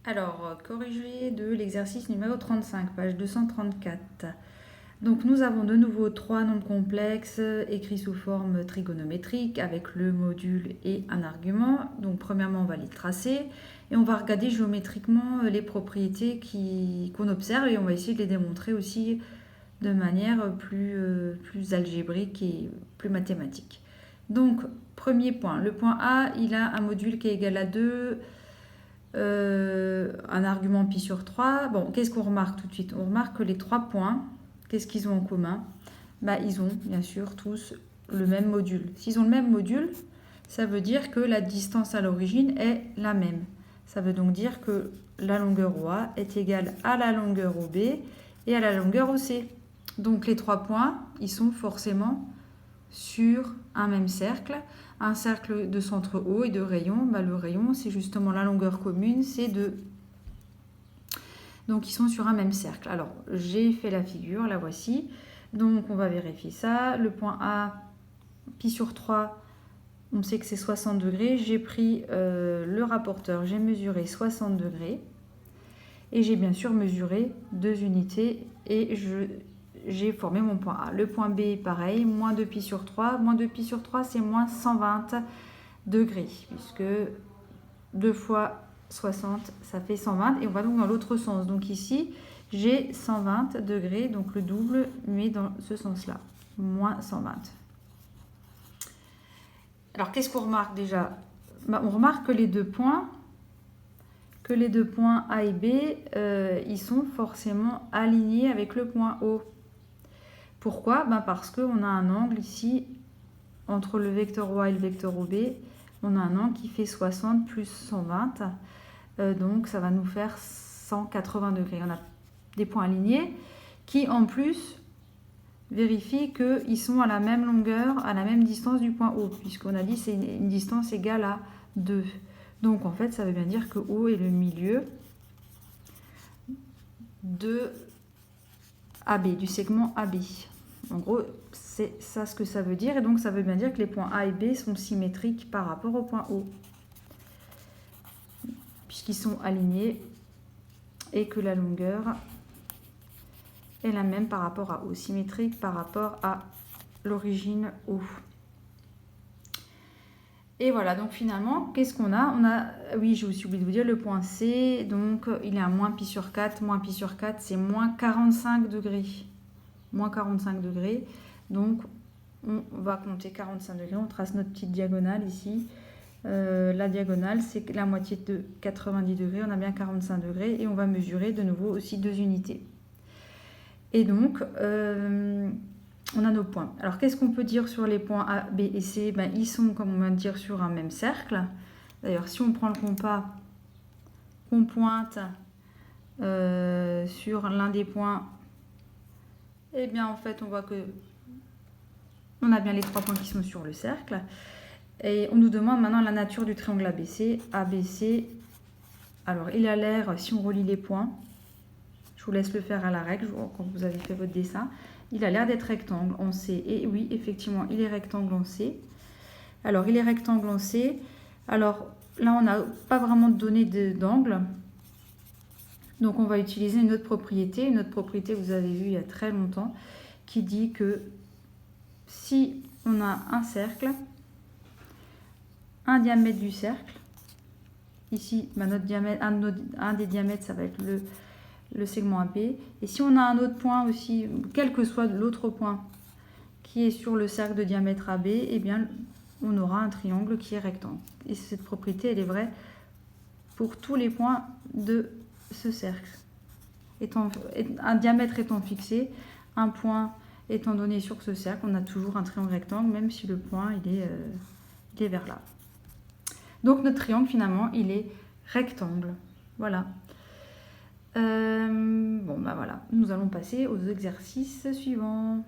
Alors, corrigé de l'exercice numéro 35, page 234. Donc, nous avons de nouveau trois nombres complexes écrits sous forme trigonométrique avec le module et un argument. Donc, premièrement, on va les tracer et on va regarder géométriquement les propriétés qu'on observe et on va essayer de les démontrer aussi de manière plus algébrique et plus mathématique. Donc, premier point, le point A, il a un module qui est égal à 2. Un argument pi sur 3. Bon, qu'est-ce qu'on remarque tout de suite? On remarque que les trois points, qu'est-ce qu'ils ont en commun? Ils ont bien sûr tous le même module. S'ils ont le même module, ça veut dire que la distance à l'origine est la même. Ça veut donc dire que la longueur OA est égale à la longueur OB et à la longueur OC. Donc les trois points, ils sont forcément sur un même cercle. Un cercle de centre haut et de rayon, le rayon c'est justement la longueur commune, c'est 2. Donc ils sont sur un même cercle. Alors j'ai fait la figure, la voici. Donc on va vérifier ça. Le point A, pi sur 3, on sait que c'est 60 degrés. J'ai pris le rapporteur, j'ai mesuré 60 degrés. Et j'ai bien sûr mesuré 2 unités et j'ai formé mon point A. Le point B, pareil, moins 2 pi sur 3. Moins 2 pi sur 3, c'est moins 120 degrés, puisque 2 fois 60, ça fait 120. Et on va donc dans l'autre sens. Donc ici, j'ai 120 degrés, donc le double, mais dans ce sens-là, moins 120. Alors, qu'est-ce qu'on remarque déjà? On remarque que les deux points A et B, ils sont forcément alignés avec le point O. Pourquoi? Parce qu'on a un angle ici, entre le vecteur OA et le vecteur OB, on a un angle qui fait 60 plus 120, donc ça va nous faire 180 degrés. On a des points alignés qui, en plus, vérifient qu'ils sont à la même longueur, à la même distance du point O, puisqu'on a dit que c'est une distance égale à 2. Donc, en fait, ça veut bien dire que O est le milieu de AB, du segment AB. En gros, c'est ça ce que ça veut dire. Et donc, ça veut bien dire que les points A et B sont symétriques par rapport au point O, puisqu'ils sont alignés et que la longueur est la même par rapport à O, symétrique par rapport à l'origine O. Et voilà, donc finalement, qu'est-ce qu'on a? On a, oui, j'ai aussi oublié de vous dire, le point C, donc il est à moins pi sur 4. Moins pi sur 4, c'est moins 45 degrés. Moins 45 degrés. Donc, on va compter 45 degrés. On trace notre petite diagonale ici. La diagonale, c'est la moitié de 90 degrés. On a bien 45 degrés. Et on va mesurer de nouveau aussi 2 unités. Et donc, on a nos points. Alors, qu'est-ce qu'on peut dire sur les points A, B et C? Ils sont, comme on vient de dire, sur un même cercle. D'ailleurs, si on prend le compas, on pointe sur l'un des points, eh bien, en fait, on voit que on a bien les trois points qui sont sur le cercle. Et on nous demande maintenant la nature du triangle ABC. ABC, alors, il a l'air, si on relie les points, je vous laisse le faire à la règle quand vous avez fait votre dessin, il a l'air d'être rectangle en C. Et oui, effectivement, il est rectangle en C. Alors, il est rectangle en C. Alors, là, on n'a pas vraiment de données d'angle. Donc, on va utiliser une autre propriété. Une autre propriété que vous avez vue il y a très longtemps, qui dit que si on a un cercle, un diamètre du cercle, ici, notre diamètre, un des diamètres, ça va être le segment AB. Et si on a un autre point aussi, quel que soit l'autre point qui est sur le cercle de diamètre AB, eh bien, on aura un triangle qui est rectangle. Et cette propriété, elle est vraie pour tous les points de ce cercle. Un diamètre étant fixé, un point étant donné sur ce cercle, on a toujours un triangle rectangle, même si le point il est vers là. Donc notre triangle, finalement, il est rectangle. Voilà. Voilà. Nous allons passer aux exercices suivants.